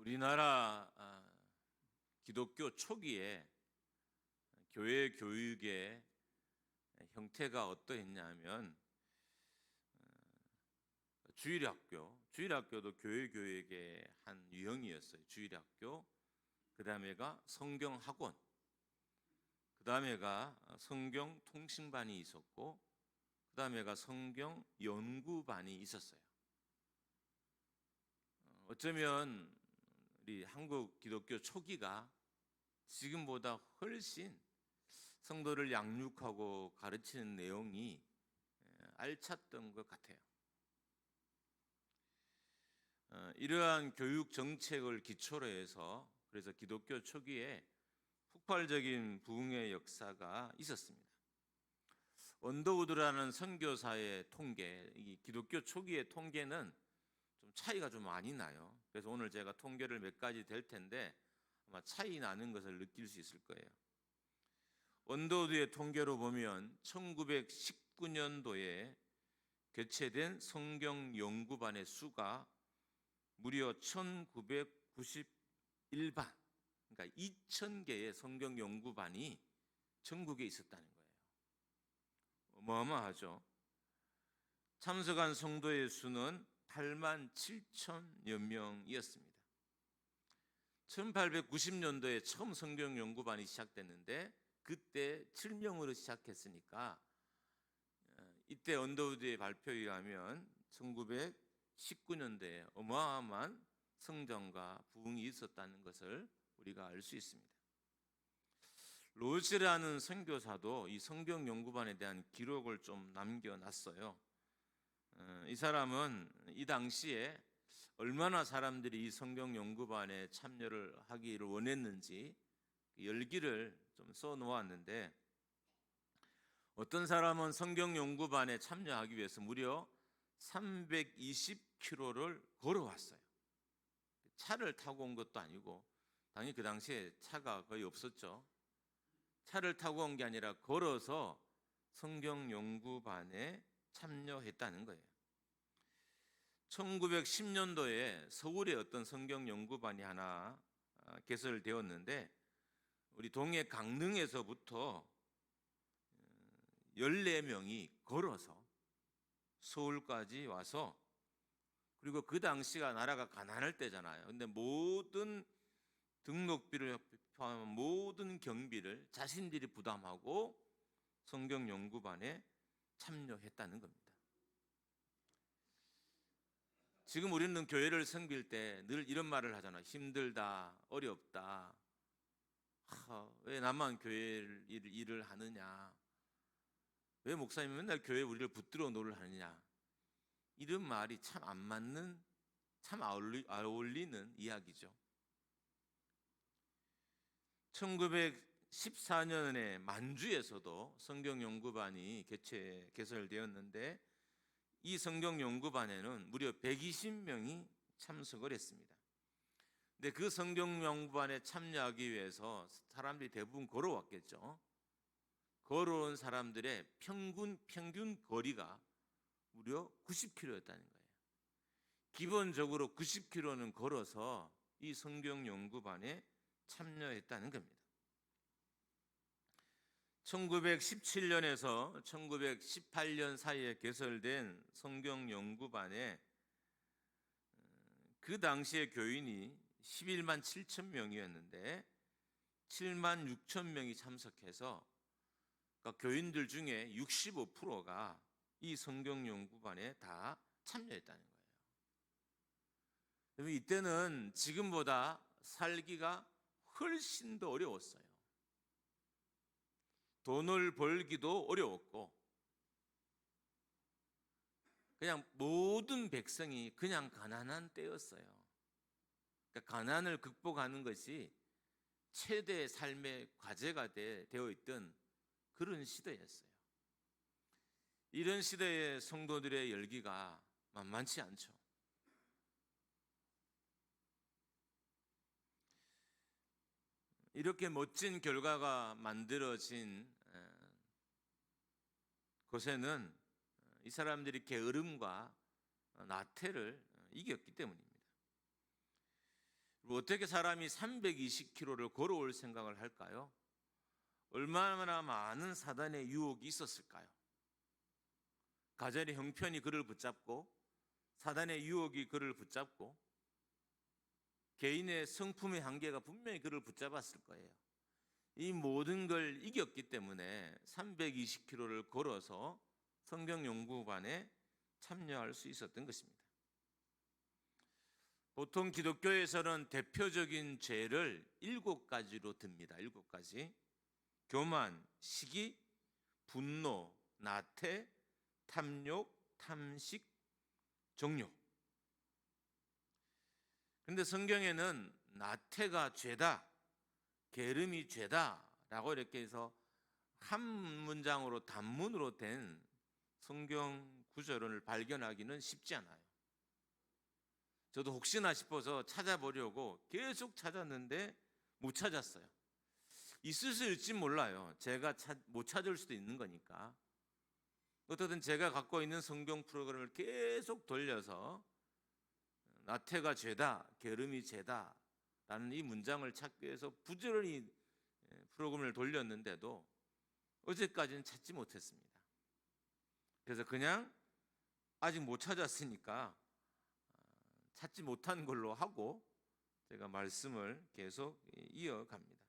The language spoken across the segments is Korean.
우리나라 기독교 초기에 교회 교육의 형태가 어떠했냐면 주일학교도 교회 교육의 한 유형이었어요. 주일학교, 그 다음에가 성경학원, 그 다음에가 성경 통신반이 있었고, 그 다음에가 성경 연구반이 있었어요. 어쩌면 우리 한국 기독교 초기가 지금보다 훨씬 성도를 양육하고 가르치는 내용이 알찼던 것 같아요. 이러한 교육 정책을 기초로 해서 그래서 기독교 초기에 폭발적인 부흥의 역사가 있었습니다. 언더우드라는 선교사의 통계, 이 기독교 초기의 통계는 좀 차이가 좀 많이 나요. 그래서 오늘 제가 통계를 몇 가지 될 텐데 아마 차이 나는 것을 느낄 수 있을 거예요. 언더우드의 통계로 보면 1919년도에 개최된 성경 연구반의 수가 무려 1991반, 그러니까 2000개의 성경 연구반이 전국에 있었다는 거예요. 어마어마하죠. 참석한 성도의 수는 8만 7천여 명이었습니다. 1890년도에 처음 성경 연구반이 시작됐는데 그때 7명으로 시작했으니까 이때 언더우드의 발표에 의하면 1919년도에 어마어마한 성장과 부흥이 있었다는 것을 우리가 알 수 있습니다. 로즈라는 선교사도 이 성경 연구반에 대한 기록을 좀 남겨놨어요. 이 사람은 이 당시에 얼마나 사람들이 이 성경 연구반에 참여를 하기를 원했는지 열기를 좀 써놓았는데, 어떤 사람은 성경 연구반에 참여하기 위해서 무려 320km를 걸어왔어요. 차를 타고 온 것도 아니고, 당연히 그 당시에 차가 거의 없었죠. 차를 타고 온 게 아니라 걸어서 성경 연구반에 참여했다는 거예요. 1910년도에 서울에 어떤 성경 연구반이 하나 개설되었는데, 우리 동해 강릉에서부터 14명이 걸어서 서울까지 와서, 그리고 그 당시가 나라가 가난할 때잖아요. 근데 모든 등록비를 포함한 모든 경비를 자신들이 부담하고 성경 연구반에 참여했다는 겁니다. 지금 우리는 교회를 섬길 때 늘 이런 말을 하잖아요. 힘들다, 어렵다. 왜 나만 교회 일을 하느냐? 왜 목사님은 맨날 교회에 우리를 붙들어 놓으려 하느냐? 이런 말이 참 안 맞는, 참 어울리는 이야기죠. 1914년에 만주에서도 성경연구반이 개설되었는데, 이 성경연구반에는 무려 120명이 참석을 했습니다. 근데 그 성경연구반에 참여하기 위해서 사람들이 대부분 걸어왔겠죠. 걸어온 사람들의 평균 거리가 무려 90km였다는 거예요. 기본적으로 90km는 걸어서 이 성경연구반에 참여했다는 겁니다. 1917년에서 1918년 사이에 개설된 성경연구반에 그 당시의 교인이 11만 7천 명이었는데 7만 6천 명이 참석해서, 그러니까 교인들 중에 65%가 이 성경연구반에 다 참여했다는 거예요. 이때는 지금보다 살기가 훨씬 더 어려웠어요. 돈을 벌기도 어려웠고, 그냥 모든 백성이 그냥 가난한 때였어요. 그러니까 가난을 극복하는 것이 최대의 삶의 과제가 되어 있던 그런 시대였어요. 이런 시대의 성도들의 열기가 만만치 않죠. 이렇게 멋진 결과가 만들어진 곳에는 이 사람들이 게으름과 나태를 이겼기 때문입니다. 어떻게 사람이 320km를 걸어올 생각을 할까요? 얼마나 많은 사단의 유혹이 있었을까요? 가젤의 형편이 그를 붙잡고 사단의 유혹이 그를 붙잡고 개인의 성품의 한계가 분명히 그를 붙잡았을 거예요. 이 모든 걸 이겼기 때문에 320km를 걸어서 성경 연구반에 참여할 수 있었던 것입니다. 보통 기독교에서는 대표적인 죄를 7가지로 듭니다. 7가지. 교만, 시기, 분노, 나태, 탐욕, 탐식, 정욕. 그런데 성경에는 나태가 죄다, 게으름이 죄다라고 이렇게 해서 한 문장으로 단문으로 된 성경 구절을 발견하기는 쉽지 않아요. 저도 혹시나 싶어서 찾아보려고 계속 찾았는데 못 찾았어요. 있을 수 있을지 몰라요. 제가 못 찾을 수도 있는 거니까. 어떻든 제가 갖고 있는 성경 프로그램을 계속 돌려서 나태가 죄다, 게으름이 죄다 라는 이 문장을 찾기 위해서 부지런히 프로그램을 돌렸는데도 어제까지는 찾지 못했습니다. 그래서 그냥 아직 못 찾았으니까 찾지 못한 걸로 하고 제가 말씀을 계속 이어갑니다.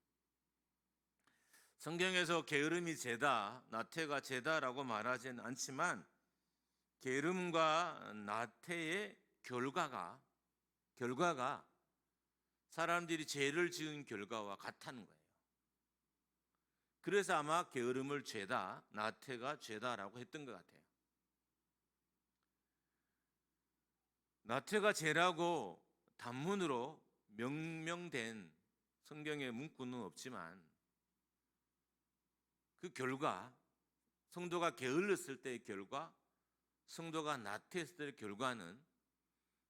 성경에서 게으름이 죄다, 나태가 죄다라고 말하지는 않지만 게으름과 나태의 결과가 사람들이 죄를 지은 결과와 같다는 거예요. 그래서 아마 게으름을 죄다, 나태가 죄다라고 했던 것 같아요. 나태가 죄라고 단문으로 명명된 성경의 문구는 없지만 그 결과, 성도가 게을렀을 때의 결과, 성도가 나태했을 때의 결과는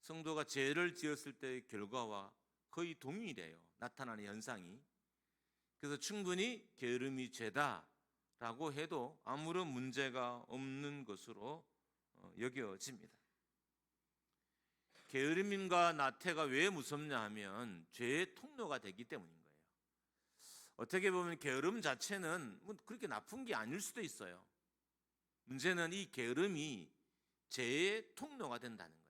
성도가 죄를 지었을 때의 결과와 거의 동일해요. 나타나는 현상이. 그래서 충분히 게으름이 죄다라고 해도 아무런 문제가 없는 것으로 여겨집니다. 게으름과 나태가 왜 무섭냐 하면 죄의 통로가 되기 때문인 거예요. 어떻게 보면 게으름 자체는 그렇게 나쁜 게 아닐 수도 있어요. 문제는 이 게으름이 죄의 통로가 된다는 거예요.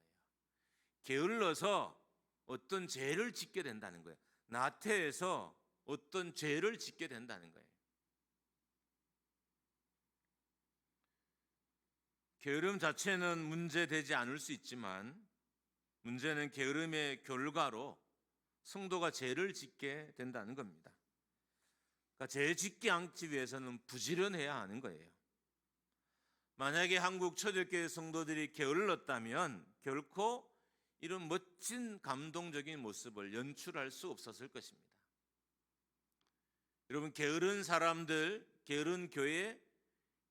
게을러서 어떤 죄를 짓게 된다는 거예요. 나태해서 어떤 죄를 짓게 된다는 거예요. 게으름 자체는 문제되지 않을 수 있지만 문제는 게으름의 결과로 성도가 죄를 짓게 된다는 겁니다. 그러니까 죄 짓지 않기 위해서는 부지런해야 하는 거예요. 만약에 한국 초대교회 성도들이 게을렀다면 결코 이런 멋진 감동적인 모습을 연출할 수 없었을 것입니다. 여러분, 게으른 사람들, 게으른 교회,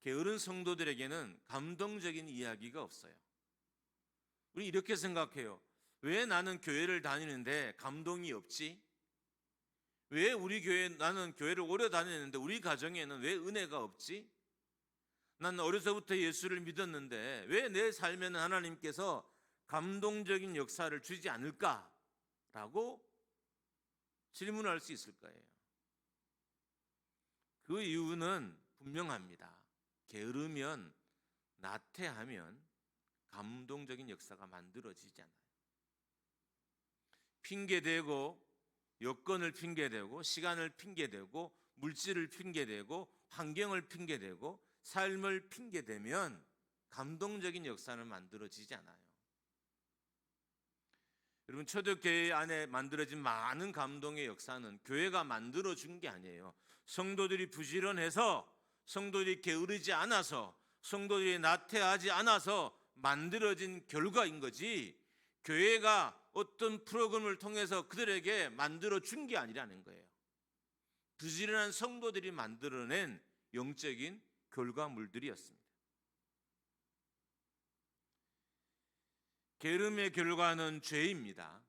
게으른 성도들에게는 감동적인 이야기가 없어요. 우리 이렇게 생각해요. 왜 나는 교회를 다니는데 감동이 없지? 왜 나는 교회를 오래 다니는데 우리 가정에는 왜 은혜가 없지? 난 어려서부터 예수를 믿었는데 왜 내 삶에는 하나님께서 감동적인 역사를 주지 않을까라고 질문할 수 있을 거예요. 그 이유는 분명합니다. 게으르면, 나태하면 감동적인 역사가 만들어지지 않아요. 핑계대고, 여건을 핑계대고, 시간을 핑계대고, 물질을 핑계대고, 환경을 핑계대고, 삶을 핑계대면 감동적인 역사는 만들어지지 않아요. 여러분, 초대교회 안에 만들어진 많은 감동의 역사는 교회가 만들어준 게 아니에요. 성도들이 부지런해서, 성도들이 게으르지 않아서, 성도들이 나태하지 않아서 만들어진 결과인 거지, 교회가 어떤 프로그램을 통해서 그들에게 만들어준 게 아니라는 거예요. 부지런한 성도들이 만들어낸 영적인 결과물들이었습니다. 게으름의 결과는 죄입니다.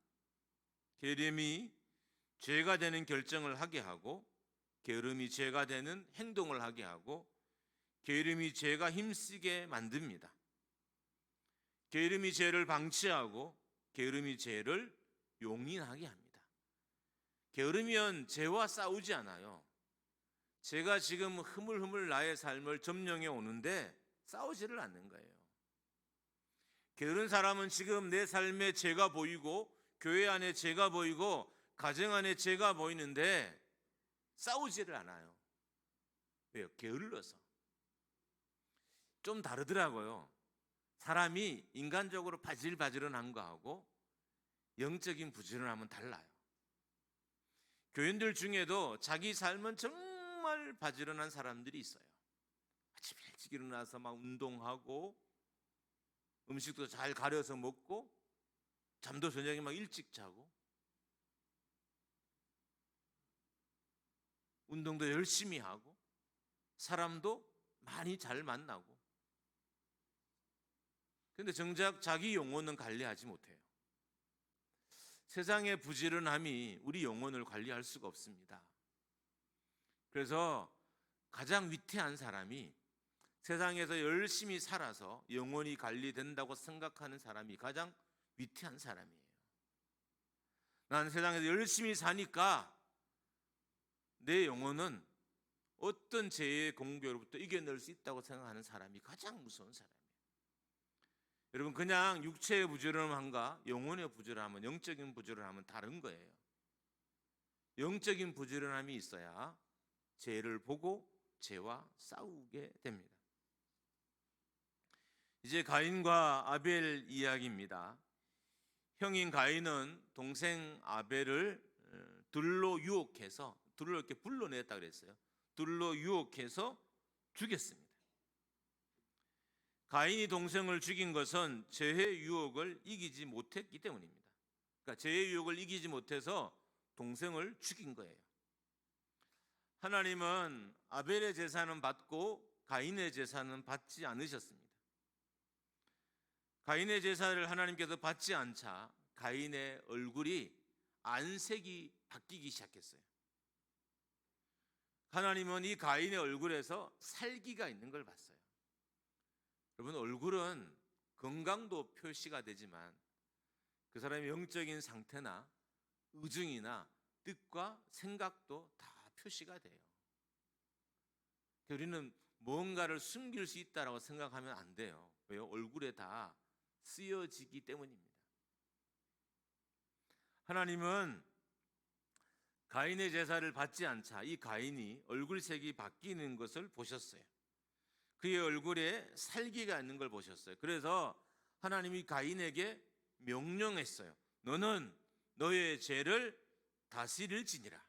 게으름이 죄가 되는 결정을 하게 하고, 게으름이 죄가 되는 행동을 하게 하고, 게으름이 죄가 힘쓰게 만듭니다. 게으름이 죄를 방치하고, 게으름이 죄를 용인하게 합니다. 게으르면 죄와 싸우지 않아요. 죄가 지금 흐물흐물 나의 삶을 점령해 오는데 싸우지를 않는 거예요. 게으른 사람은 지금 내 삶에 죄가 보이고 교회 안에 죄가 보이고 가정 안에 죄가 보이는데 싸우지를 않아요. 왜요? 게을러서. 좀 다르더라고요. 사람이 인간적으로 바질바질한 거하고 영적인 부지런함은 달라요. 교인들 중에도 자기 삶은 정말 바지런한 사람들이 있어요. 아침 일찍 일어나서 막 운동하고 음식도 잘 가려서 먹고 잠도 저녁에 막 일찍 자고 운동도 열심히 하고 사람도 많이 잘 만나고, 그런데 정작 자기 영혼은 관리하지 못해요. 세상의 부지런함이 우리 영혼을 관리할 수가 없습니다. 그래서 가장 위태한 사람이 세상에서 열심히 살아서 영혼이 관리된다고 생각하는 사람이 가장 위태한 사람이에요. 난 세상에서 열심히 사니까 내 영혼은 어떤 죄의 공격으로부터 이겨낼 수 있다고 생각하는 사람이 가장 무서운 사람이에요. 여러분, 그냥 육체의 부지런함과 영혼의 부지런함은, 영적인 부지런함은 다른 거예요. 영적인 부지런함이 있어야 죄를 보고 죄와 싸우게 됩니다. 이제 가인과 아벨 이야기입니다. 형인 가인은 동생 아벨을 들로 유혹해서, 들로 이렇게 불러냈다 그랬어요. 들로 유혹해서 죽였습니다. 가인이 동생을 죽인 것은 죄의 유혹을 이기지 못했기 때문입니다. 그러니까 죄의 유혹을 이기지 못해서 동생을 죽인 거예요. 하나님은 아벨의 제사는 받고 가인의 제사는 받지 않으셨습니다. 가인의 제사를 하나님께서 받지 않자 가인의 얼굴이 안색이 바뀌기 시작했어요. 하나님은 이 가인의 얼굴에서 살기가 있는 걸 봤어요. 여러분, 얼굴은 건강도 표시가 되지만 그 사람의 영적인 상태나 의중이나 뜻과 생각도 다 표시가 돼요. 우리는 뭔가를 숨길 수 있다고 생각하면 안 돼요. 왜요? 얼굴에 다 쓰여지기 때문입니다. 하나님은 가인의 제사를 받지 않자 이 가인이 얼굴색이 바뀌는 것을 보셨어요. 그의 얼굴에 살기가 있는 걸 보셨어요. 그래서 하나님이 가인에게 명령했어요. 너는 너의 죄를 다스릴지니라.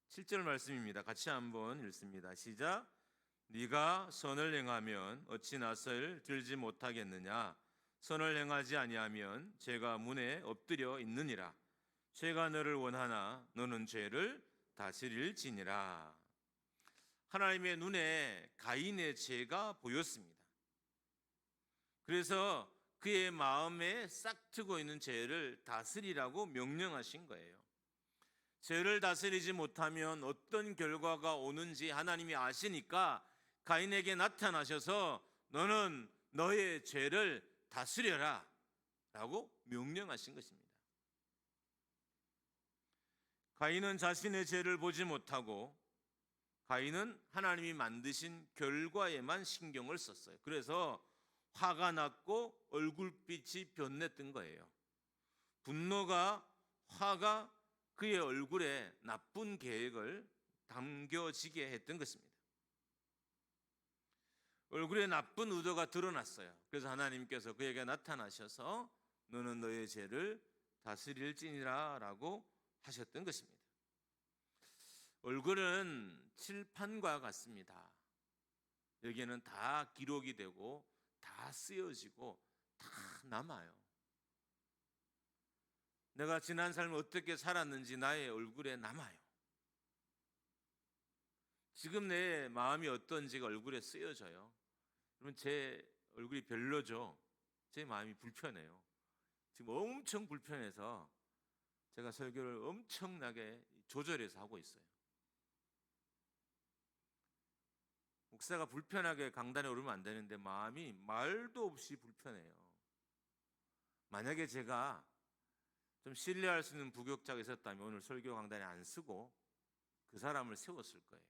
7절 말씀입니다. 같이 한번 읽습니다. 시작. 네가 선을 행하면 어찌 낫을 들지 못하겠느냐? 선을 행하지 아니하면 죄가 문에 엎드려 있느니라. 죄가 너를 원하나 너는 죄를 다스릴지니라. 하나님의 눈에 가인의 죄가 보였습니다. 그래서 그의 마음에 싹트고 있는 죄를 다스리라고 명령하신 거예요. 죄를 다스리지 못하면 어떤 결과가 오는지 하나님이 아시니까 가인에게 나타나셔서 너는 너의 죄를 다스려라 라고 명령하신 것입니다. 가인은 자신의 죄를 보지 못하고 가인은 하나님이 만드신 결과에만 신경을 썼어요. 그래서 화가 났고 얼굴빛이 변했던 거예요. 분노가, 화가 그의 얼굴에 나쁜 계획을 담겨지게 했던 것입니다. 얼굴에 나쁜 의도가 드러났어요. 그래서 하나님께서 그에게 나타나셔서 너는 너의 죄를 다스릴지니라 라고 하셨던 것입니다. 얼굴은 칠판과 같습니다. 여기에는 다 기록이 되고 다 쓰여지고 다 남아요. 내가 지난 삶을 어떻게 살았는지 나의 얼굴에 남아요. 지금 내 마음이 어떤지가 얼굴에 쓰여져요. 그러면 제 얼굴이 별로죠. 제 마음이 불편해요. 지금 엄청 불편해서 제가 설교를 엄청나게 조절해서 하고 있어요. 목사가 불편하게 강단에 오르면 안 되는데 마음이 말도 없이 불편해요. 만약에 제가 좀 신뢰할 수 있는 부교육자가 있었다면 오늘 설교 강단에 안 쓰고 그 사람을 세웠을 거예요.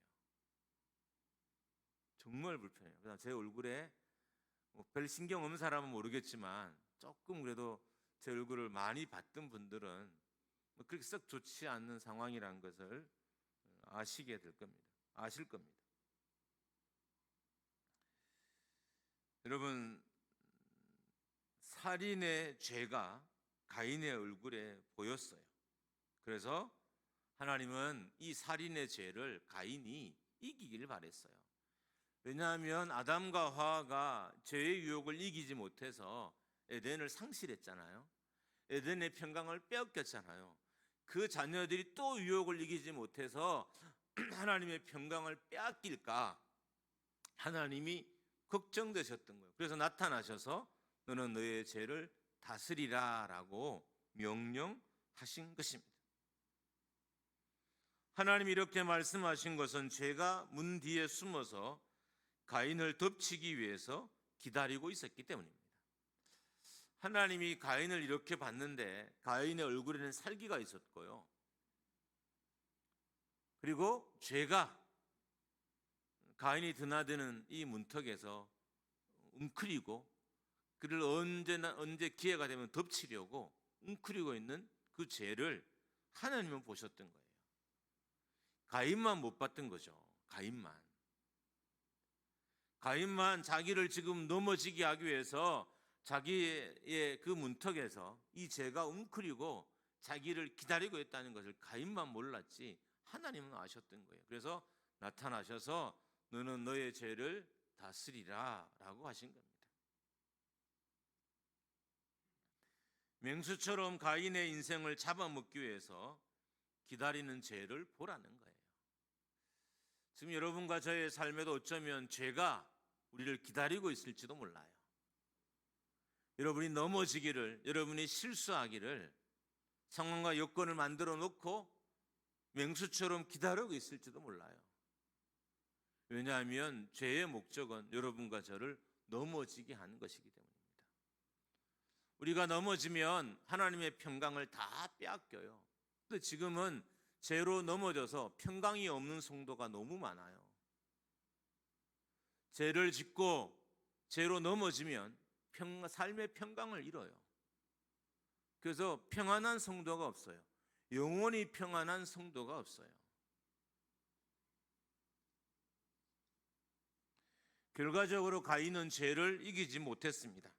정말 불편해요. 그다음 제 얼굴에 별 신경 없는 사람은 모르겠지만 조금 그래도 제 얼굴을 많이 봤던 분들은 그렇게 썩 좋지 않는 상황이라는 것을 아시게 될 겁니다. 아실 겁니다. 여러분, 살인의 죄가 가인의 얼굴에 보였어요. 그래서 하나님은 이 살인의 죄를 가인이 이기기를 바랬어요. 왜냐하면 아담과 하와가 죄의 유혹을 이기지 못해서 에덴을 상실했잖아요. 에덴의 평강을 빼앗겼잖아요. 그 자녀들이 또 유혹을 이기지 못해서 하나님의 평강을 빼앗길까 하나님이 걱정되셨던 거예요. 그래서 나타나셔서 너는 너의 죄를 다스리라 라고 명령하신 것입니다. 하나님이 이렇게 말씀하신 것은 죄가 문 뒤에 숨어서 가인을 덮치기 위해서 기다리고 있었기 때문입니다. 하나님이 가인을 이렇게 봤는데 가인의 얼굴에는 살기가 있었고요. 그리고 죄가 가인이 드나드는 이 문턱에서 웅크리고 그를 언제 기회가 되면 덮치려고 웅크리고 있는 그 죄를 하나님은 보셨던 거예요. 가인만 못 봤던 거죠. 가인만 자기를 지금 넘어지게 하기 위해서 자기의 그 문턱에서 이 죄가 웅크리고 자기를 기다리고 있다는 것을 가인만 몰랐지 하나님은 아셨던 거예요. 그래서 나타나셔서 너는 너의 죄를 다스리라 라고 하신 겁니다. 맹수처럼 가인의 인생을 잡아먹기 위해서 기다리는 죄를 보라는 거예요. 지금 여러분과 저의 삶에도 어쩌면 죄가 우리를 기다리고 있을지도 몰라요. 여러분이 넘어지기를, 여러분이 실수하기를 상황과 여건을 만들어 놓고 맹수처럼 기다리고 있을지도 몰라요. 왜냐하면 죄의 목적은 여러분과 저를 넘어지게 하는 것이기 때문입니다. 우리가 넘어지면 하나님의 평강을 다 빼앗겨요. 근데 지금은 죄로 넘어져서 평강이 없는 성도가 너무 많아요. 죄를 짓고 죄로 넘어지면 삶의 평강을 잃어요. 그래서 평안한 성도가 없어요. 영원히 평안한 성도가 없어요. 결과적으로 가인은 죄를 이기지 못했습니다.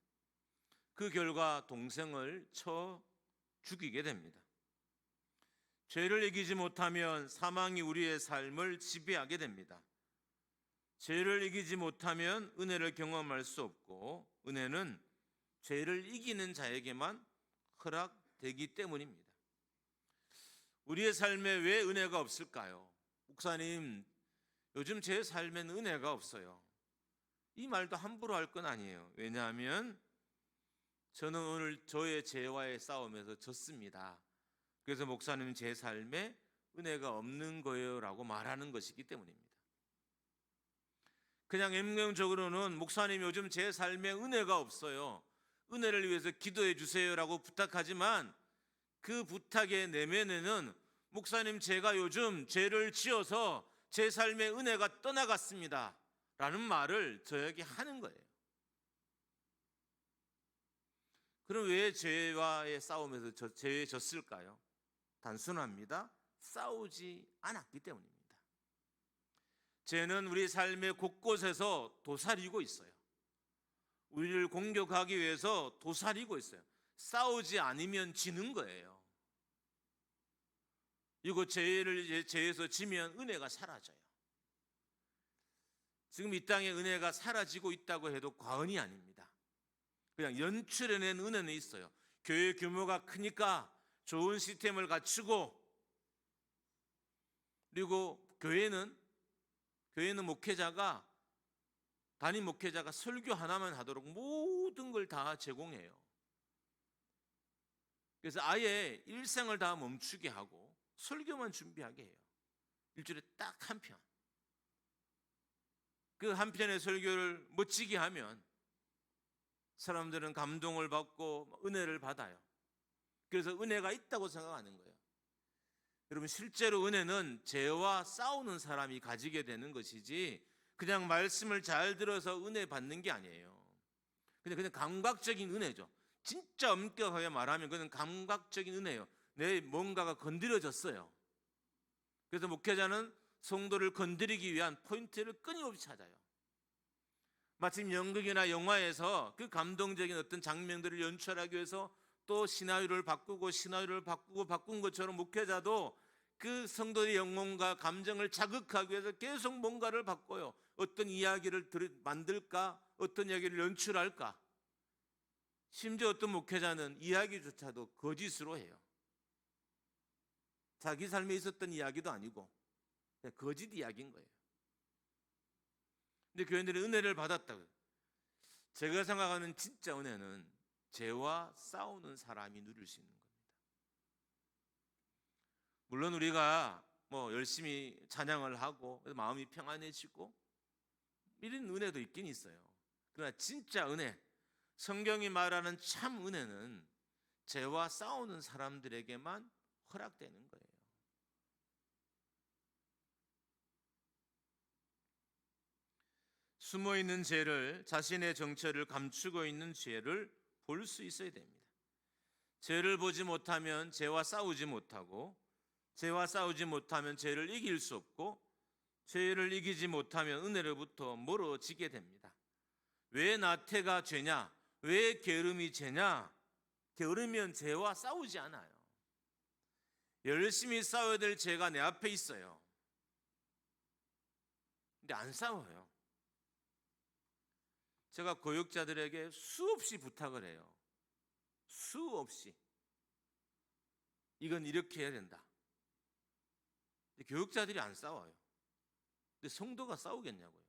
그 결과 동생을 쳐 죽이게 됩니다. 죄를 이기지 못하면 사망이 우리의 삶을 지배하게 됩니다. 죄를 이기지 못하면 은혜를 경험할 수 없고 은혜는 죄를 이기는 자에게만 허락되기 때문입니다. 우리의 삶에 왜 은혜가 없을까요? 목사님, 요즘 제 삶엔 은혜가 없어요. 이 말도 함부로 할 건 아니에요. 왜냐하면 저는 오늘 저의 죄와의 싸움에서 졌습니다. 그래서 목사님 제 삶에 은혜가 없는 거예요 라고 말하는 것이기 때문입니다. 그냥 임명적으로는 목사님 요즘 제 삶에 은혜가 없어요. 은혜를 위해서 기도해 주세요 라고 부탁하지만 그 부탁의 내면에는 목사님 제가 요즘 죄를 지어서 제 삶의 은혜가 떠나갔습니다 라는 말을 저에게 하는 거예요. 그럼 왜 죄와의 싸움에서 죄에 졌을까요? 단순합니다. 싸우지 않았기 때문입니다. 죄는 우리 삶의 곳곳에서 도사리고 있어요. 우리를 공격하기 위해서 도사리고 있어요. 싸우지 않으면 지는 거예요. 이거 죄에서 지면 은혜가 사라져요. 지금 이 땅에 은혜가 사라지고 있다고 해도 과언이 아닙니다. 그냥 연출해낸 은혜는 있어요. 교회 규모가 크니까 좋은 시스템을 갖추고, 그리고 교회는 담임 목회자가 설교 하나만 하도록 모든 걸 다 제공해요. 그래서 아예 일생을 다 멈추게 하고 설교만 준비하게 해요. 일주일에 딱 한 편. 그 한 편의 설교를 멋지게 하면 사람들은 감동을 받고 은혜를 받아요. 그래서 은혜가 있다고 생각하는 거예요. 여러분, 실제로 은혜는 죄와 싸우는 사람이 가지게 되는 것이지 그냥 말씀을 잘 들어서 은혜 받는 게 아니에요. 그냥 감각적인 은혜죠. 진짜 엄격하게 말하면 그는 감각적인 은혜예요. 내 뭔가가 건드려졌어요. 그래서 목회자는 성도를 건드리기 위한 포인트를 끊임없이 찾아요. 마침 연극이나 영화에서 그 감동적인 어떤 장면들을 연출하기 위해서 또 시나리오를 바꾸고 바꾼 것처럼 목회자도 그 성도의 영혼과 감정을 자극하기 위해서 계속 뭔가를 바꿔요. 어떤 이야기를 만들까? 어떤 이야기를 연출할까? 심지어 어떤 목회자는 이야기조차도 거짓으로 해요. 자기 삶에 있었던 이야기도 아니고 그냥 거짓 이야기인 거예요. 근데 교인들이 은혜를 받았다고요. 제가 생각하는 진짜 은혜는 죄와 싸우는 사람이 누릴 수 있는 겁니다. 물론 우리가 열심히 찬양을 하고 마음이 평안해지고 이런 은혜도 있긴 있어요. 그러나 진짜 은혜, 성경이 말하는 참 은혜는 죄와 싸우는 사람들에게만 허락되는 거예요. 숨어있는 죄를, 자신의 정체를 감추고 있는 죄를 볼 수 있어야 됩니다. 죄를 보지 못하면 죄와 싸우지 못하고, 죄와 싸우지 못하면 죄를 이길 수 없고, 죄를 이기지 못하면 은혜로부터 멀어지게 됩니다. 왜 나태가 죄냐? 왜 게으름이 죄냐? 게으르면 죄와 싸우지 않아요. 열심히 싸워야 될 죄가 내 앞에 있어요. 근데 안 싸워요. 제가 교육자들에게 수없이 부탁을 해요. 수없이. 이건 이렇게 해야 된다. 근데 교육자들이 안 싸워요. 근데 성도가 싸우겠냐고요.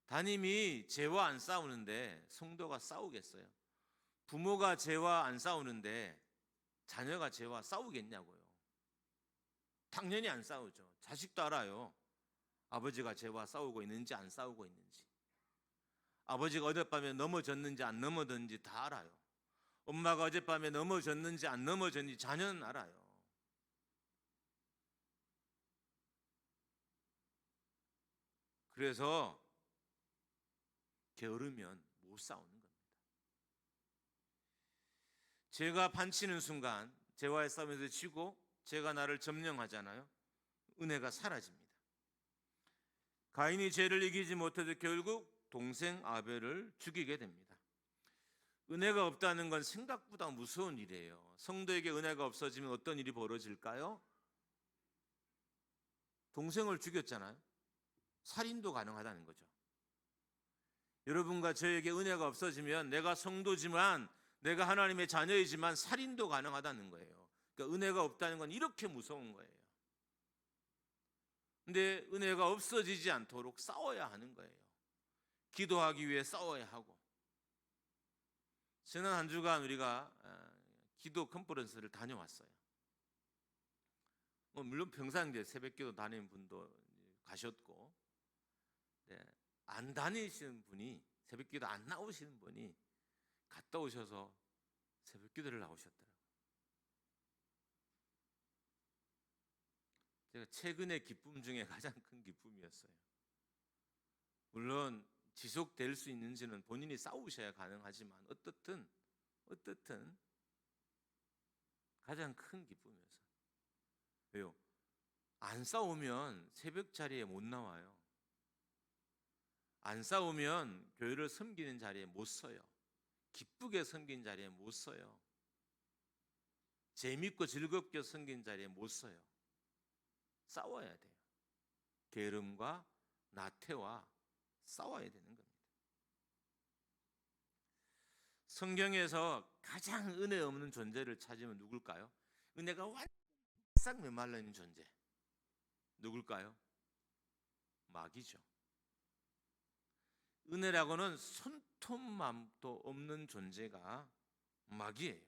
담임이 죄와 안 싸우는데 성도가 싸우겠어요? 부모가 죄와 안 싸우는데 자녀가 죄와 싸우겠냐고요. 당연히 안 싸우죠. 자식도 알아요. 아버지가 죄와 싸우고 있는지 안 싸우고 있는지, 아버지가 어젯밤에 넘어졌는지 안 넘어졌는지 다 알아요. 엄마가 어젯밤에 넘어졌는지 안 넘어졌는지 자녀는 알아요. 그래서 게으르면 못 싸우는 겁니다. 죄가 판치는 순간 죄와의 싸움에서 지고 죄가 나를 점령하잖아요. 은혜가 사라집니다. 가인이 죄를 이기지 못해서 결국 동생 아벨을 죽이게 됩니다. 은혜가 없다는 건 생각보다 무서운 일이에요. 성도에게 은혜가 없어지면 어떤 일이 벌어질까요? 동생을 죽였잖아요. 살인도 가능하다는 거죠. 여러분과 저에게 은혜가 없어지면 내가 성도지만, 내가 하나님의 자녀이지만 살인도 가능하다는 거예요. 그러니까 은혜가 없다는 건 이렇게 무서운 거예요. 근데 은혜가 없어지지 않도록 싸워야 하는 거예요. 기도하기 위해 싸워야 하고. 지난 한 주간 우리가 기도 컨퍼런스를 다녀왔어요. 물론 평상시에 새벽기도 다니는 분도 가셨고, 안 다니시는 분이, 새벽기도 안 나오시는 분이 갔다 오셔서 새벽기도를 나오셨더라고요. 제가 최근의 기쁨 중에 가장 큰 기쁨이었어요. 물론 지속될 수 있는지는 본인이 싸우셔야 가능하지만 어떻든 가장 큰 기쁨이었어요. 왜요? 안 싸우면 새벽 자리에 못 나와요. 안 싸우면 교회를 섬기는 자리에 못 서요. 기쁘게 섬기는 자리에 못 서요. 재밌고 즐겁게 섬기는 자리에 못 서요. 싸워야 돼요. 게으름과 나태와 싸워야 되는 겁니다. 성경에서 가장 은혜 없는 존재를 찾으면 누굴까요? 은혜가 완싹 메말라 있는 존재. 누굴까요? 마귀죠. 은혜라고는 손톱만도 없는 존재가 마귀예요.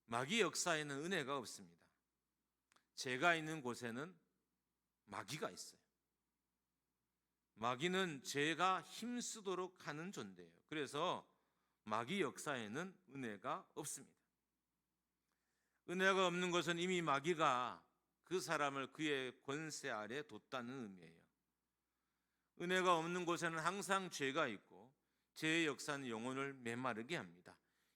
마귀 역사에는 은혜가 없습니다. 죄가 있는 곳에는 마귀가 있어요. 마귀는 죄가 힘쓰도록 하는 존재예요. 그래서 마귀 역사에는 은혜가 없습니다. 은혜가 없는 것은 이미 마귀가 그 사람을 그의 권세 아래 뒀다는 의미예요. 은혜가 없는 곳에는 항상 죄가 있고 죄의 역사는 영혼을 메마르게 합니다.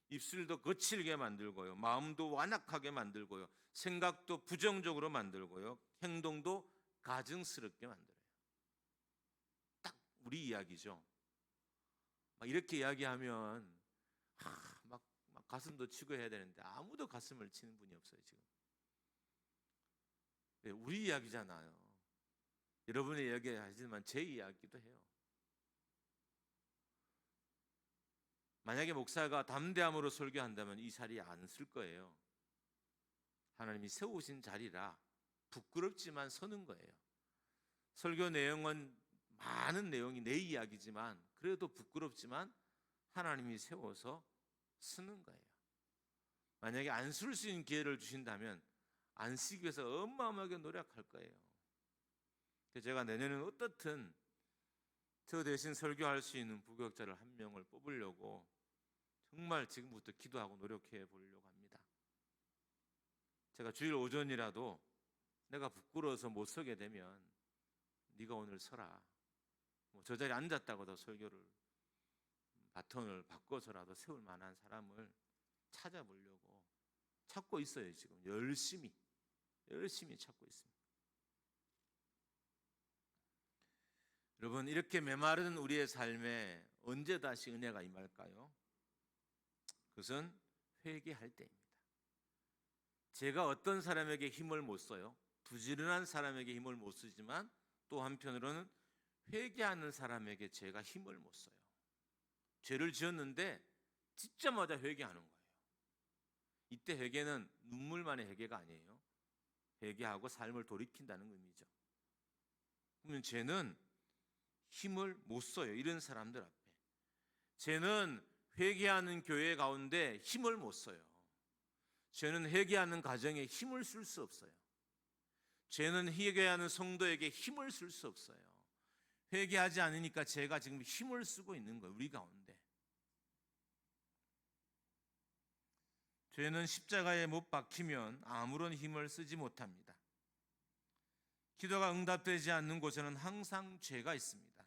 입술도 거칠게 만들고요, 마음도 완악하게 만들고요, 생각도 부정적으로 만들고요, 행동도 가증스럽게 만들어요. 딱 우리 이야기죠. 막 이렇게 이야기하면 막 가슴도 치고 해야 되는데 아무도 가슴을 치는 분이 없어요 지금. 우리 이야기잖아요. 여러분의 이야기 하지만 제 이야기도 해요. 만약에 목사가 담대함으로 설교한다면 이 자리에 안 쓸 거예요. 하나님이 세우신 자리라 부끄럽지만 서는 거예요. 설교 내용은 많은 내용이 내 이야기지만 그래도 부끄럽지만 하나님이 세워서 쓰는 거예요. 만약에 안 쓸 수 있는 기회를 주신다면 안 쓰기 위해서 어마어마하게 노력할 거예요. 그래서 제가 내년에는 어떻든 저 대신 설교할 수 있는 부교육자를 한 명을 뽑으려고 정말 지금부터 기도하고 노력해 보려고 합니다. 제가 주일 오전이라도 내가 부끄러워서 못 서게 되면 네가 오늘 서라, 저 자리에 앉았다고도 설교를 바톤을 바꿔서라도 세울 만한 사람을 찾아보려고 찾고 있어요. 지금 열심히 찾고 있습니다. 여러분, 이렇게 메마른 우리의 삶에 언제 다시 은혜가 임할까요? 그것은 회개할 때입니다. 제가 어떤 사람에게 힘을 못 써요. 부지런한 사람에게 힘을 못 쓰지만 또 한편으로는 회개하는 사람에게 제가 힘을 못 써요. 죄를 지었는데 짓자마자 회개하는 거예요. 이때 회개는 눈물만의 회개가 아니에요. 회개하고 삶을 돌이킨다는 의미죠. 그러면 죄는 힘을 못 써요. 이런 사람들 앞에. 죄는 회개하는 교회 가운데 힘을 못 써요. 죄는 회개하는 가정에 힘을 쓸 수 없어요. 죄는 회개하는 성도에게 힘을 쓸 수 없어요. 회개하지 않으니까 죄가 지금 힘을 쓰고 있는 거예요. 우리 가운데. 죄는 십자가에 못 박히면 아무런 힘을 쓰지 못합니다. 기도가 응답되지 않는 곳에는 항상 죄가 있습니다.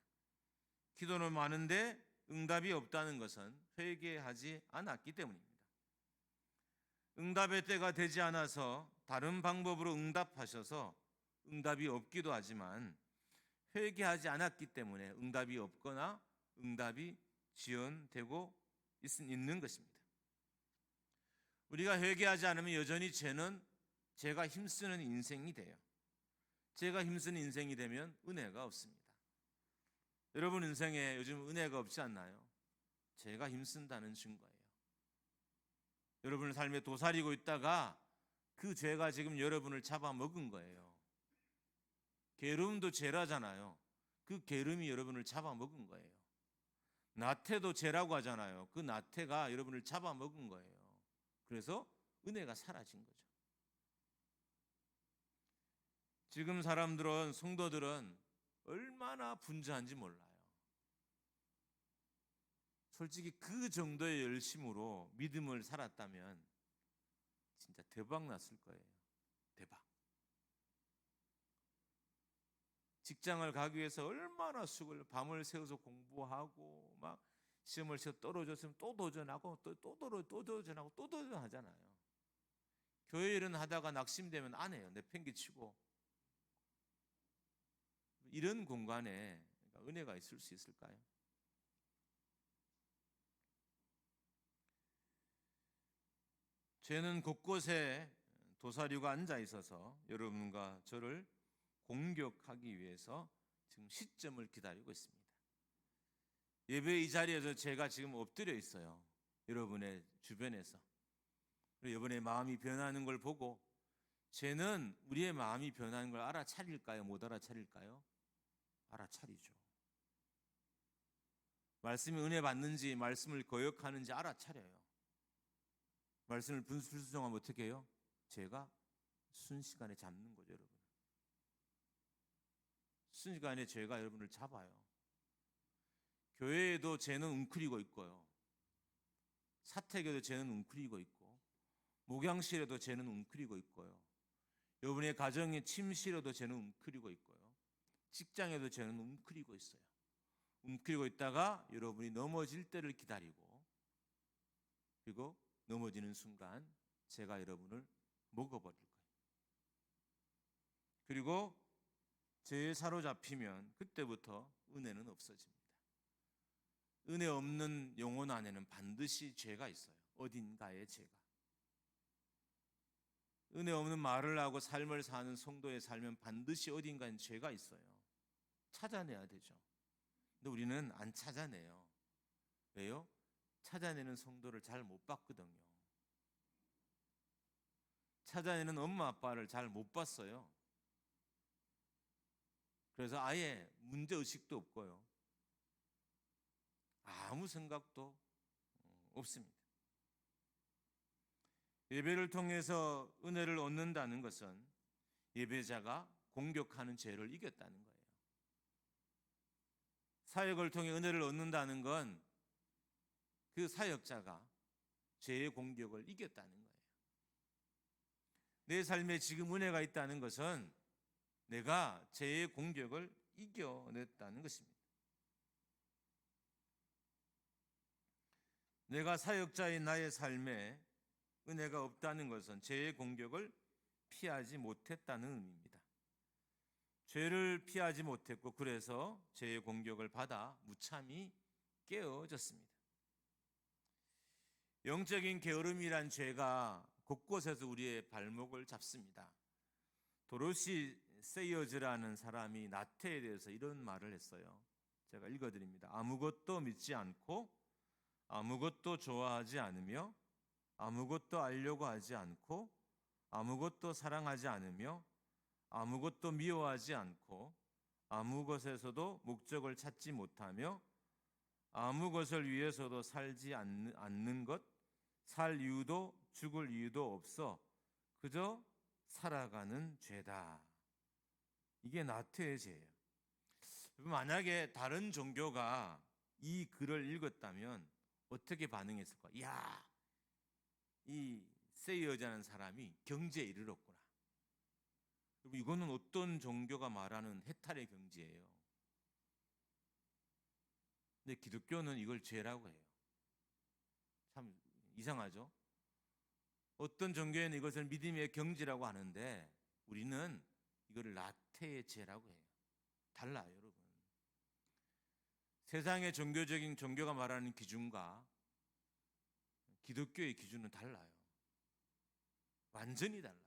기도는 많은데 응답이 없다는 것은 회개하지 않았기 때문입니다. 응답의 때가 되지 않아서 다른 방법으로 응답하셔서 응답이 없기도 하지만 회개하지 않았기 때문에 응답이 없거나 응답이 지연되고 있는 것입니다. 우리가 회개하지 않으면 여전히 죄는 제가 힘쓰는 인생이 돼요. 제가 힘쓰는 인생이 되면 은혜가 없습니다. 여러분 인생에 요즘 은혜가 없지 않나요? 제가 힘쓴다는 증거예요. 여러분의 삶에 도사리고 있다가 그 죄가 지금 여러분을 잡아먹은 거예요. 게으름도 죄라잖아요. 그 게으름이 여러분을 잡아먹은 거예요. 나태도 죄라고 하잖아요. 그 나태가 여러분을 잡아먹은 거예요. 그래서 은혜가 사라진 거죠. 지금 사람들은, 성도들은 얼마나 분주한지 몰라요. 솔직히 그 정도의 열심으로 믿음을 살았다면 진짜 대박 났을 거예요. 대박. 직장을 가기 위해서 얼마나 밤을 새워서 공부하고 막 시험을 치러 떨어졌으면 또 도전하고 또 도전하고 또 도전하잖아요. 교회 일은 하다가 낙심되면 안 해요. 내팽개치고. 이런 공간에 은혜가 있을 수 있을까요? 죄는 곳곳에 도사리가 앉아 있어서 여러분과 저를 공격하기 위해서 지금 시점을 기다리고 있습니다. 예배 이 자리에서 제가 지금 엎드려 있어요. 여러분의 주변에서. 그리고 여러분의 마음이 변하는 걸 보고 죄는 우리의 마음이 변하는 걸 알아차릴까요? 못 알아차릴까요? 알아차리죠. 말씀이 은혜 받는지 말씀을 거역하는지 알아차려요. 말씀을 불순종하면 어떻게 해요? 죄가 순식간에 잡는 거죠, 여러분. 순식간에 죄가 여러분을 잡아요. 교회에도 죄는 웅크리고 있고요. 사택에도 죄는 웅크리고 있고, 목양실에도 죄는 웅크리고 있고요. 여러분의 가정의 침실에도 죄는 웅크리고 있고요. 직장에도 죄는 웅크리고 있어요. 웅크리고 있다가 여러분이 넘어질 때를 기다리고, 그리고 넘어지는 순간 죄가 여러분을 먹어버릴 거예요. 그리고 죄에 사로잡히면 그때부터 은혜는 없어집니다. 은혜 없는 영혼 안에는 반드시 죄가 있어요. 어딘가에 죄가. 은혜 없는 말을 하고 삶을 사는 성도의 삶은 반드시 어딘가에 죄가 있어요. 찾아내야 되죠. 근데 우리는 안 찾아내요. 왜요? 찾아내는 성도를 잘 못 봤거든요. 찾아내는 엄마 아빠를 잘 못 봤어요. 그래서 아예 문제의식도 없고요. 아무 생각도 없습니다. 예배를 통해서 은혜를 얻는다는 것은 예배자가 공격하는 죄를 이겼다는 거예요. 사역을 통해 은혜를 얻는다는 건 그 사역자가 죄의 공격을 이겼다는 거예요. 내 삶에 지금 은혜가 있다는 것은 내가 죄의 공격을 이겨냈다는 것입니다. 내가 사역자인 나의 삶에 은혜가 없다는 것은 죄의 공격을 피하지 못했다는 의미입니다. 죄를 피하지 못했고 그래서 죄의 공격을 받아 무참히 깨어졌습니다. 영적인 게으름이란 죄가 곳곳에서 우리의 발목을 잡습니다. 도로시 세이어즈라는 사람이 나태에 대해서 이런 말을 했어요. 제가 읽어드립니다. 아무것도 믿지 않고 아무것도 좋아하지 않으며 아무것도 알려고 하지 않고 아무것도 사랑하지 않으며 아무것도 미워하지 않고 아무 것에서도 목적을 찾지 못하며 아무 것을 위해서도 살지 않는 것, 살 이유도 죽을 이유도 없어 그저 살아가는 죄다. 이게 나태의 죄예요. 만약에 다른 종교가 이 글을 읽었다면 어떻게 반응했을까? 이야, 이 세이어자는 사람이 경지에 이르렀구나. 이거는 어떤 종교가 말하는 해탈의 경지예요. 근데 기독교는 이걸 죄라고 해요. 참 이상하죠? 어떤 종교에는 이것을 믿음의 경지라고 하는데 우리는 이거를 나태의 죄라고 해요. 달라요, 여러분. 세상의 종교적인 종교가 말하는 기준과 기독교의 기준은 달라요. 완전히 달라요.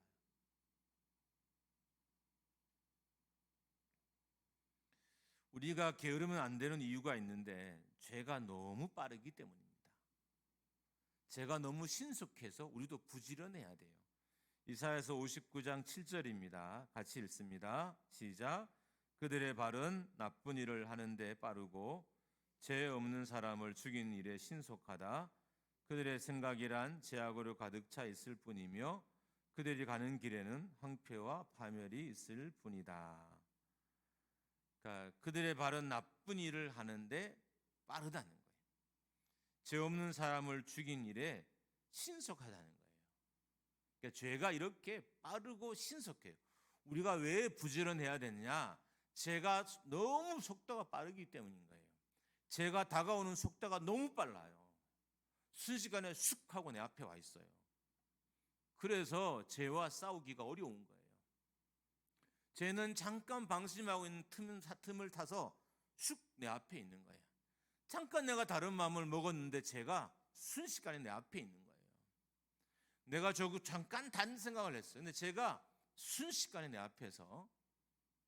우리가 게으르면 안 되는 이유가 있는데 죄가 너무 빠르기 때문입니다. 죄가 너무 신속해서 우리도 부지런해야 돼요. 이사야서 59장 7절입니다. 같이 읽습니다. 시작. 그들의 발은 나쁜 일을 하는데 빠르고 죄 없는 사람을 죽인 일에 신속하다. 그들의 생각이란 죄악으로 가득 차 있을 뿐이며 그들이 가는 길에는 황폐와 파멸이 있을 뿐이다. 그러니까 그들의 발은 나쁜 일을 하는데 빠르다는 거예요. 죄 없는 사람을 죽인 일에 신속하다는 거예요. 그러니까 죄가 이렇게 빠르고 신속해요. 우리가 왜 부지런해야 되느냐? 죄가 너무 속도가 빠르기 때문인 거예요. 죄가 다가오는 속도가 너무 빨라요. 순식간에 쑥 하고 내 앞에 와 있어요. 그래서 죄와 싸우기가 어려운 거예요. 죄는 잠깐 방심하고 있는 틈을 타서 쑥 내 앞에 있는 거예요. 잠깐 내가 다른 마음을 먹었는데 죄가 순식간에 내 앞에 있는 거예요. 내가 잠깐 다른 생각을 했어요. 근데 죄가 순식간에 내 앞에서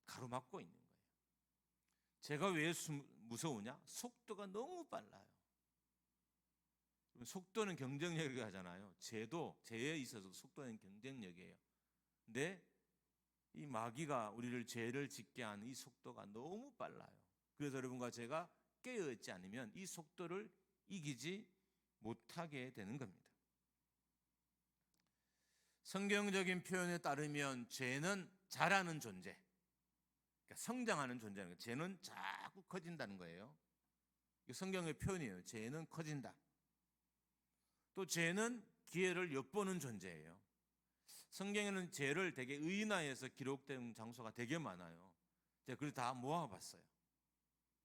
가로막고 있는 거예요. 죄가 왜 무서우냐? 속도가 너무 빨라요. 속도는 경쟁력이라고 하잖아요. 죄도 죄에 있어서 속도는 경쟁력이에요. 근데 이 마귀가 우리를 죄를 짓게 하는 이 속도가 너무 빨라요. 그래서 여러분과 제가 깨어있지 않으면 이 속도를 이기지 못하게 되는 겁니다. 성경적인 표현에 따르면 죄는 자라는 존재, 그러니까 성장하는 존재라는 거예요. 죄는 자꾸 커진다는 거예요. 이게 성경의 표현이에요. 죄는 커진다. 또 죄는 기회를 엿보는 존재예요. 성경에는 죄를 되게 의인화해서 기록된 장소가 되게 많아요. 제가 그걸 다 모아봤어요.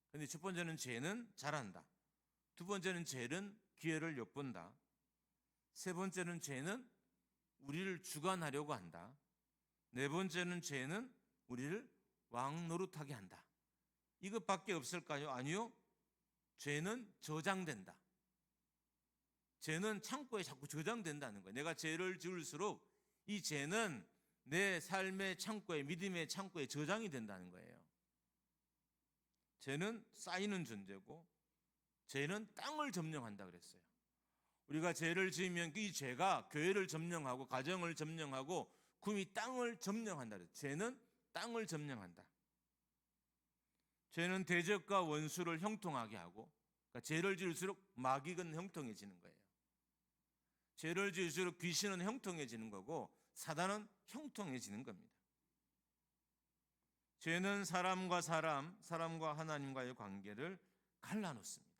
근데 첫 번째는 죄는 잘한다. 두 번째는 죄는 기회를 엿본다. 세 번째는 죄는 우리를 주관하려고 한다. 네 번째는 죄는 우리를 왕 노릇하게 한다. 이것밖에 없을까요? 아니요. 죄는 저장된다. 죄는 창고에 자꾸 저장된다는 거예요. 내가 죄를 지을수록 이 죄는 내 삶의 창고에, 믿음의 창고에 저장이 된다는 거예요. 죄는 쌓이는 존재고 죄는 땅을 점령한다 그랬어요. 우리가 죄를 지으면 이 죄가 교회를 점령하고 가정을 점령하고 금이 땅을 점령한다 그랬어요. 죄는 땅을 점령한다. 죄는 대적과 원수를 형통하게 하고, 그러니까 죄를 지을수록 마귀는 형통해지는 거예요. 죄를 지을수록 귀신은 형통해지는 거고 사단은 형통해지는 겁니다. 죄는 사람과 사람과 하나님과의 관계를 갈라놓습니다.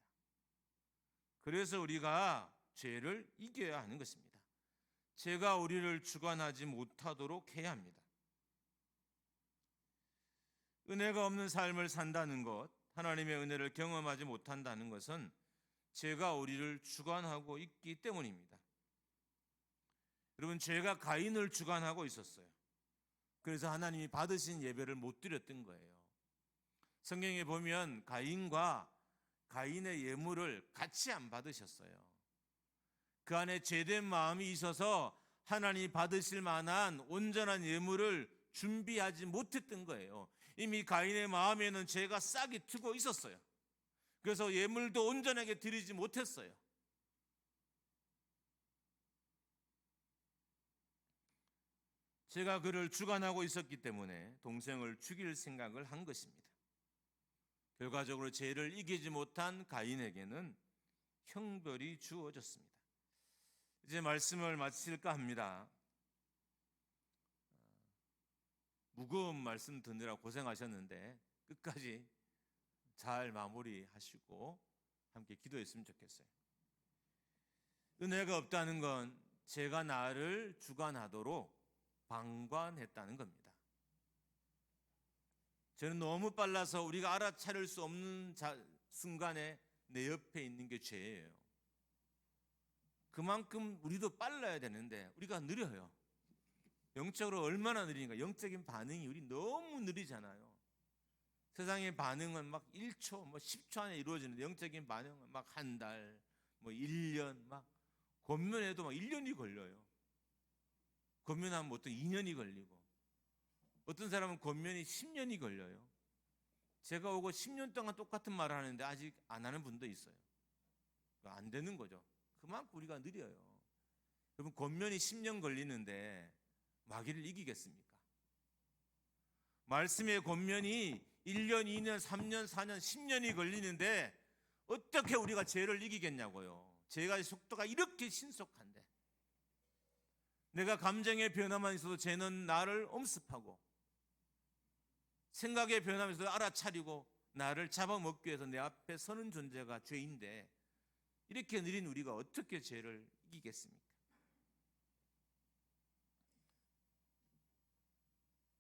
그래서 우리가 죄를 이겨야 하는 것입니다. 죄가 우리를 주관하지 못하도록 해야 합니다. 은혜가 없는 삶을 산다는 것, 하나님의 은혜를 경험하지 못한다는 것은 죄가 우리를 주관하고 있기 때문입니다. 여러분, 죄가 가인을 주관하고 있었어요. 그래서 하나님이 받으신 예배를 못 드렸던 거예요. 성경에 보면 가인과 가인의 예물을 같이 안 받으셨어요. 그 안에 죄된 마음이 있어서 하나님이 받으실 만한 온전한 예물을 준비하지 못했던 거예요. 이미 가인의 마음에는 죄가 싹이 트고 있었어요. 그래서 예물도 온전하게 드리지 못했어요. 제가 그를 주관하고 있었기 때문에 동생을 죽일 생각을 한 것입니다. 결과적으로 죄를 이기지 못한 가인에게는 형벌이 주어졌습니다. 이제 말씀을 마칠까 합니다. 무거운 말씀 듣느라 고생하셨는데 끝까지 잘 마무리하시고 함께 기도했으면 좋겠어요. 은혜가 없다는 건 제가 나를 주관하도록 방관했다는 겁니다. 저는 너무 빨라서 우리가 알아차릴 수 없는 순간에 내 옆에 있는 게 죄예요. 그만큼 우리도 빨라야 되는데 우리가 느려요. 영적으로 얼마나 느리니까 영적인 반응이 우리 너무 느리잖아요. 세상의 반응은 막 1초, 10초 안에 이루어지는데 영적인 반응은 막 한 달, 1년, 막 권면해도 막 1년이 걸려요. 권면하면 보통 2년이 걸리고 어떤 사람은 권면이 10년이 걸려요. 제가 오고 10년 동안 똑같은 말을 하는데 아직 안 하는 분도 있어요. 안 되는 거죠. 그만큼 우리가 느려요. 여러분, 권면이 10년 걸리는데 마귀를 이기겠습니까? 말씀의 권면이 1년, 2년, 3년, 4년, 10년이 걸리는데 어떻게 우리가 죄를 이기겠냐고요. 죄가 속도가 이렇게 신속한데 내가 감정의 변화만 있어도 죄는 나를 엄습하고 생각의 변화만 있어도 알아차리고 나를 잡아먹기 위해서 내 앞에 서는 존재가 죄인데 이렇게 느린 우리가 어떻게 죄를 이기겠습니까?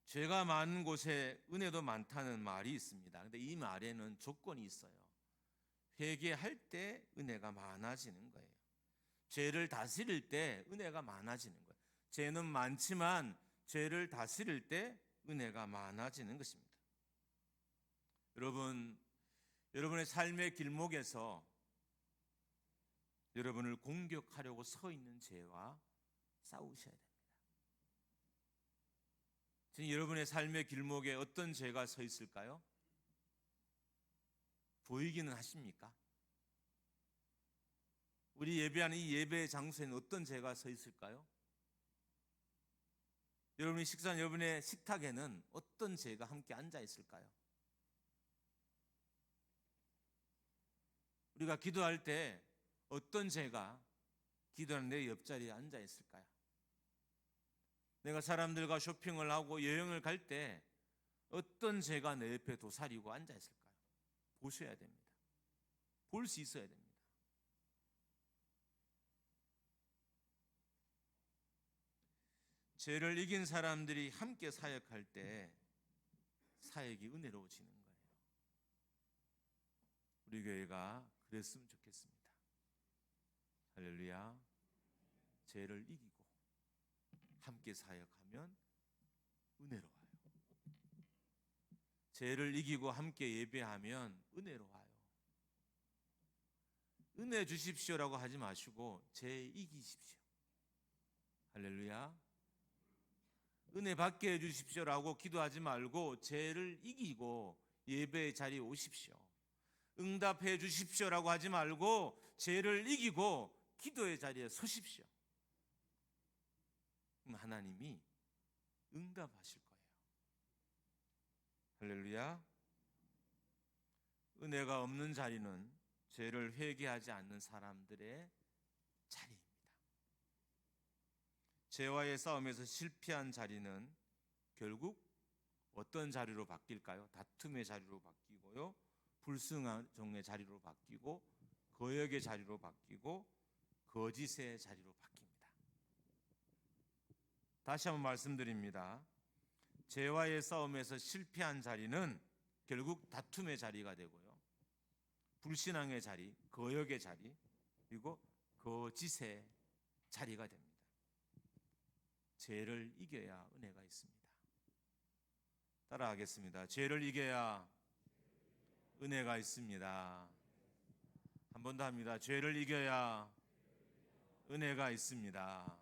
죄가 많은 곳에 은혜도 많다는 말이 있습니다. 그런데 이 말에는 조건이 있어요. 회개할 때 은혜가 많아지는 거예요. 죄를 다스릴 때 은혜가 많아지는 거예요. 죄는 많지만 죄를 다스릴 때 은혜가 많아지는 것입니다. 여러분, 여러분의 삶의 길목에서 여러분을 공격하려고 서 있는 죄와 싸우셔야 됩니다. 지금 여러분의 삶의 길목에 어떤 죄가 서 있을까요? 보이기는 하십니까? 우리 예배하는 이 예배의 장소에는 어떤 죄가 서 있을까요? 여러분이 식사한 여러분의 식탁에는 어떤 죄가 함께 앉아 있을까요? 우리가 기도할 때 어떤 죄가 기도하는 내 옆자리에 앉아 있을까요? 내가 사람들과 쇼핑을 하고 여행을 갈 때 어떤 죄가 내 옆에 도사리고 앉아 있을까요? 보셔야 됩니다. 볼 수 있어야 됩니다. 죄를 이긴 사람들이 함께 사역할 때 사역이 은혜로워지는 거예요. 우리 교회가 그랬으면 좋겠습니다. 할렐루야. 죄를 이기고 함께 사역하면 은혜로워요. 죄를 이기고 함께 예배하면 은혜로워요. 은혜 주십시오라고 하지 마시고 죄 이기십시오. 할렐루야. 은혜 받게 해주십시오라고 기도하지 말고 죄를 이기고 예배의 자리에 오십시오. 응답해 주십시오라고 하지 말고 죄를 이기고 기도의 자리에 서십시오. 그럼 하나님이 응답하실 거예요. 할렐루야. 은혜가 없는 자리는 죄를 회개하지 않는 사람들의 자리입니다. 죄와의 싸움에서 실패한 자리는 결국 어떤 자리로 바뀔까요? 다툼의 자리로 바뀌고요, 불순종의 자리로 바뀌고, 거역의 자리로 바뀌고, 거짓의 자리로 바뀝니다. 다시 한번 말씀드립니다. 죄와의 싸움에서 실패한 자리는 결국 다툼의 자리가 되고요, 불신앙의 자리, 거역의 자리, 그리고 거짓의 자리가 됩니다. 죄를 이겨야 은혜가 있습니다. 따라하겠습니다. 죄를 이겨야 은혜가 있습니다. 한 번 더 합니다. 죄를 이겨야 은혜가 있습니다.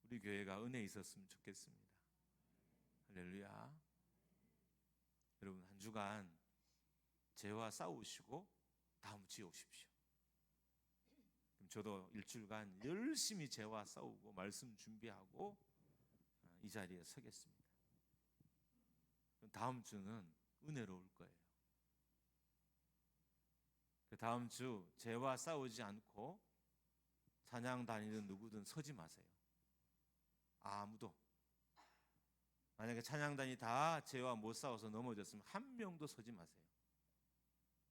우리 교회가 은혜 있었으면 좋겠습니다. 할렐루야. 여러분, 한 주간 죄와 싸우시고 다음 주에 오십시오. 그럼 저도 일주일간 열심히 죄와 싸우고 말씀 준비하고 이 자리에 서겠습니다. 그럼 다음 주는 은혜로울 거예요. 그 다음 주 죄와 싸우지 않고 찬양 다니는 누구든 서지 마세요. 아무도. 만약에 찬양단이 다 죄와 못 싸워서 넘어졌으면 한 명도 서지 마세요.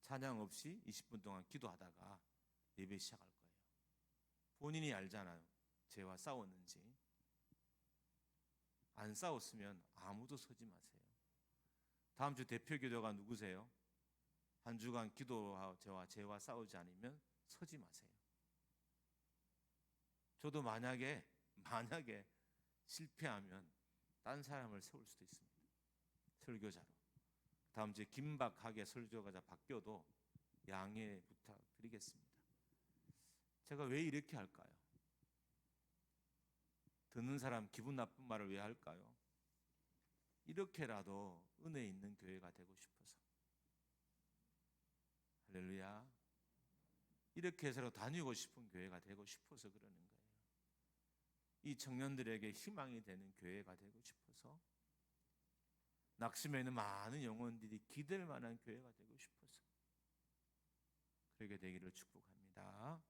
찬양 없이 20분 동안 기도하다가 예배 시작할 거예요. 본인이 알잖아요. 죄와 싸웠는지. 안 싸웠으면 아무도 서지 마세요. 다음 주 대표 기도가 누구세요? 한 주간 기도와 죄와 싸우지 않으면 서지 마세요. 저도 만약에 실패하면 딴 사람을 세울 수도 있습니다. 설교자로. 다음 주에 긴박하게 설교가 바뀌어도 양해 부탁드리겠습니다. 제가 왜 이렇게 할까요? 듣는 사람 기분 나쁜 말을 왜 할까요? 이렇게라도 은혜 있는 교회가 되고 싶어서. 할렐루야. 이렇게 해서 다니고 싶은 교회가 되고 싶어서 그러는 거예요. 이 청년들에게 희망이 되는 교회가 되고 싶어서, 낙심에 있는 많은 영혼들이 기댈 만한 교회가 되고 싶어서 그렇게 되기를 축복합니다.